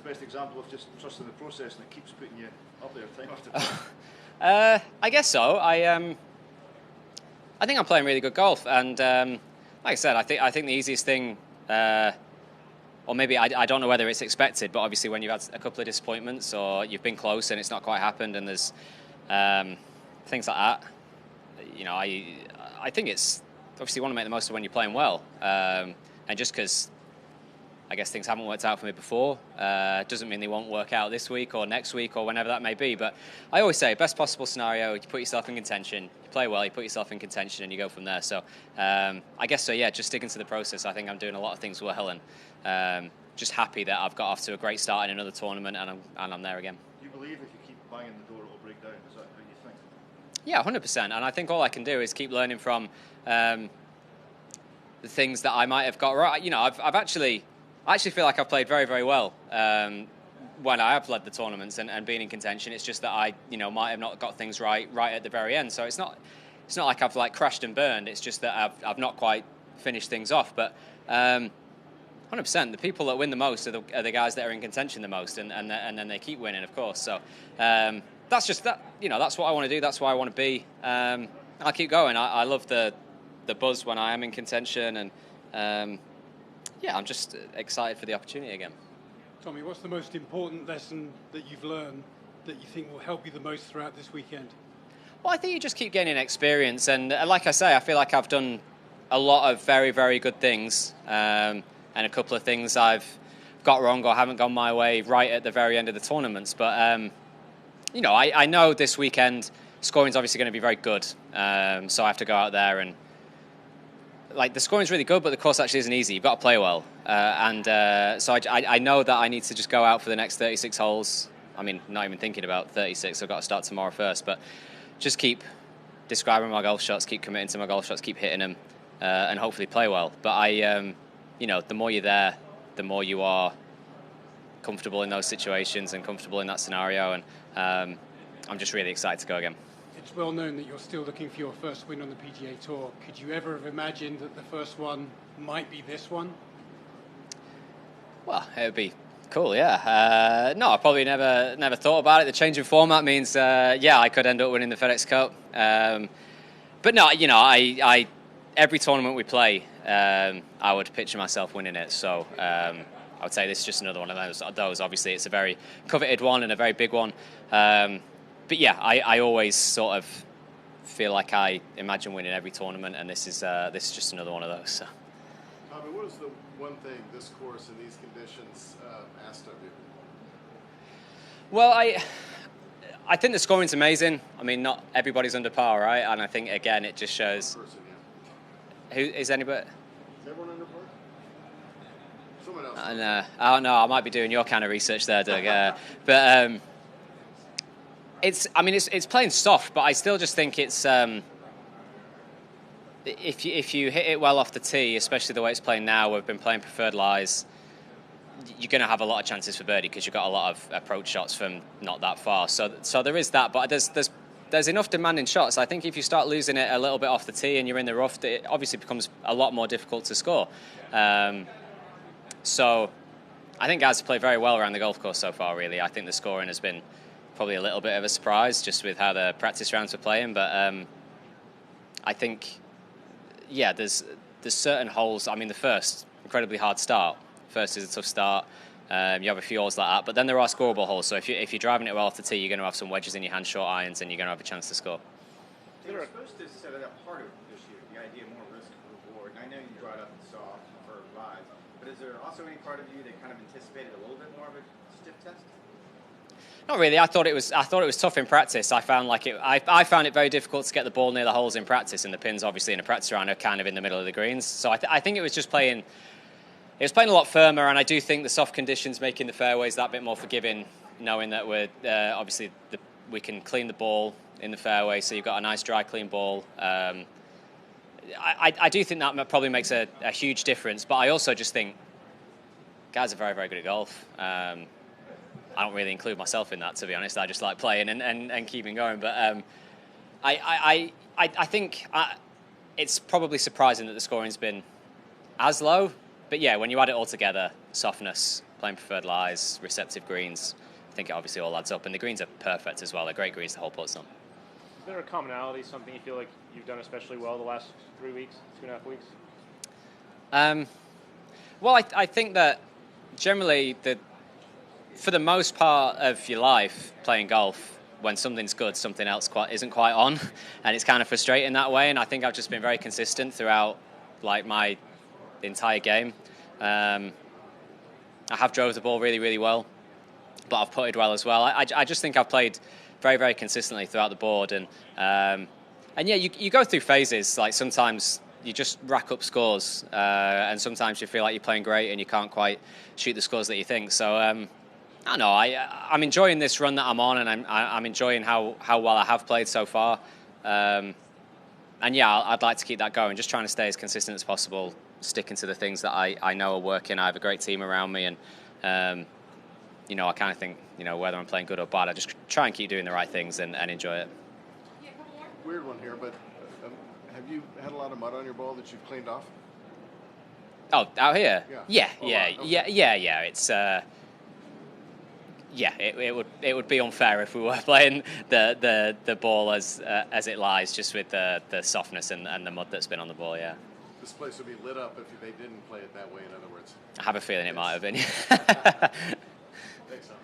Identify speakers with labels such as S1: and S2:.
S1: the best example of just trusting the process and it keeps putting you up there time after time?
S2: I guess so. I think I'm playing really good golf, and like I said, I think the easiest thing, or maybe I don't know whether it's expected, but obviously when you've had a couple of disappointments or you've been close and it's not quite happened, and there's things like that, you know, I think it's obviously you want to make the most of when you're playing well, and just because I guess things haven't worked out for me before doesn't mean they won't work out this week or next week or whenever that may be. But I always say, best possible scenario, you put yourself in contention, you play well, you put yourself in contention, and you go from there. So I guess so, yeah, just sticking to the process. I think I'm doing a lot of things well, and just happy that I've got off to a great start in another tournament, and I'm there again.
S1: You believe if you keep banging the door, it'll break down? Is that how you think?
S2: Yeah, 100%. And I think all I can do is keep learning from the things that I might have got right. You know, I actually feel like I've played very, very well when I have led the tournaments and been in contention. It's just that I, you know, might have not got things right at the very end. So it's not like I've like crashed and burned. It's just that I've not quite finished things off. But 100%, the people that win the most are the guys that are in contention the most, and then they keep winning, of course. So that's just that. You know, that's what I want to do. That's why I want to be. I'll keep going. I love the buzz when I am in contention, and yeah, I'm just excited for the opportunity again.
S3: Tommy, what's the most important lesson that you've learned that you think will help you the most throughout this weekend?
S2: Well, I think you just keep gaining experience. And like I say, I feel like I've done a lot of very, very good things. And a couple of things I've got wrong or haven't gone my way right at the very end of the tournaments. But, you know, I know this weekend scoring's obviously going to be very good. So I have to go out there and, like, the scoring's really good, but the course actually isn't easy. You've got to play well. So I know that I need to just go out for the next 36 holes. I mean, not even thinking about 36. I've got to start tomorrow first. But just keep describing my golf shots, keep committing to my golf shots, keep hitting them, and hopefully play well. But you know, the more you're there, the more you are comfortable in those situations and comfortable in that scenario. And I'm just really excited to go again.
S3: It's well known that you're still looking for your first win on the PGA Tour. Could you ever have imagined that the first one might be this one?
S2: Well, it would be cool, yeah. No, I probably never thought about it. The change in format means, yeah, I could end up winning the FedEx Cup. But no, you know, I every tournament we play, I would picture myself winning it. So I would say this is just another one of those. Obviously, it's a very coveted one and a very big one. But yeah, I always sort of feel like I imagine winning every tournament, and this is just another one of those. So.
S4: Tommy, what is the one thing this course and these conditions asked of you?
S2: Well, I think the scoring's amazing. I mean, not everybody's under par, right? And I think again, it just shows. Who is anybody?
S4: Is everyone under par? Someone else.
S2: I don't know. I might be doing your kind of research there, Doug. But. It's playing soft, but I still just think it's if you hit it well off the tee, especially the way it's playing now, we've been playing preferred lies, you're going to have a lot of chances for birdie because you've got a lot of approach shots from not that far. So there is that, but there's enough demanding shots. I think if you start losing it a little bit off the tee and you're in the rough, it obviously becomes a lot more difficult to score. So I think guys have played very well around the golf course so far, really. I think the scoring has been probably a little bit of a surprise just with how the practice rounds were playing, but I think, yeah, there's certain holes. I mean, the first, incredibly hard start. First is a tough start. You have a few holes like that, but then there are scoreable holes. So if you're driving it well off the tee, you're going to have some wedges in your hand, short irons, and you're going to have a chance to score.
S5: They were supposed to set it up harder this year, the idea more risk reward. And I know you brought up the soft for lives, but is there also any part of you that kind of anticipated a little bit more of a stiff test?
S2: Not really. I thought it was tough in practice. I found it very difficult to get the ball near the holes in practice, and the pins obviously in a practice round are kind of in the middle of the greens. So I think it was just playing. It was playing a lot firmer, and I do think the soft conditions making the fairways that bit more forgiving, knowing that we're obviously we can clean the ball in the fairway, so you've got a nice dry, clean ball. I do think that probably makes a huge difference, but I also just think guys are very, very good at golf. I don't really include myself in that, to be honest. I just like playing and keeping going. But I think it's probably surprising that the scoring's been as low. But yeah, when you add it all together, softness playing preferred lies, receptive greens. I think it obviously all adds up, and the greens are perfect as well. They're great greens to hold putts on.
S6: Is there a commonality, something you feel like you've done especially well the last 3 weeks, 2.5 weeks?
S2: Well, I think that generally, for the most part of your life playing golf, when something's good, something else isn't quite on, and it's kind of frustrating that way. And I think I've just been very consistent throughout like my entire game. I have drove the ball really, really well, but I've putted well as well. I just think I've played very, very consistently throughout the board, and yeah, you go through phases. Like sometimes you just rack up scores, and sometimes you feel like you're playing great and you can't quite shoot the scores that you think. So I don't know. I'm enjoying this run that I'm on, and I'm enjoying how well I have played so far. And yeah, I'd like to keep that going. Just trying to stay as consistent as possible, sticking to the things that I know are working. I have a great team around me, and you know, I kind of think, you know, whether I'm playing good or bad, I just try and keep doing the right things and enjoy it.
S4: Weird one here, but have you had a lot of mud on your ball that you've cleaned off?
S2: Oh, out here?
S4: Yeah.
S2: Yeah. It's it would be unfair if we were playing the ball as it lies, just with the softness and the mud that's been on the ball. Yeah.
S4: This place would be lit up if they didn't play it that way. In other words.
S2: I have a feeling it might have been.
S4: Thanks, son.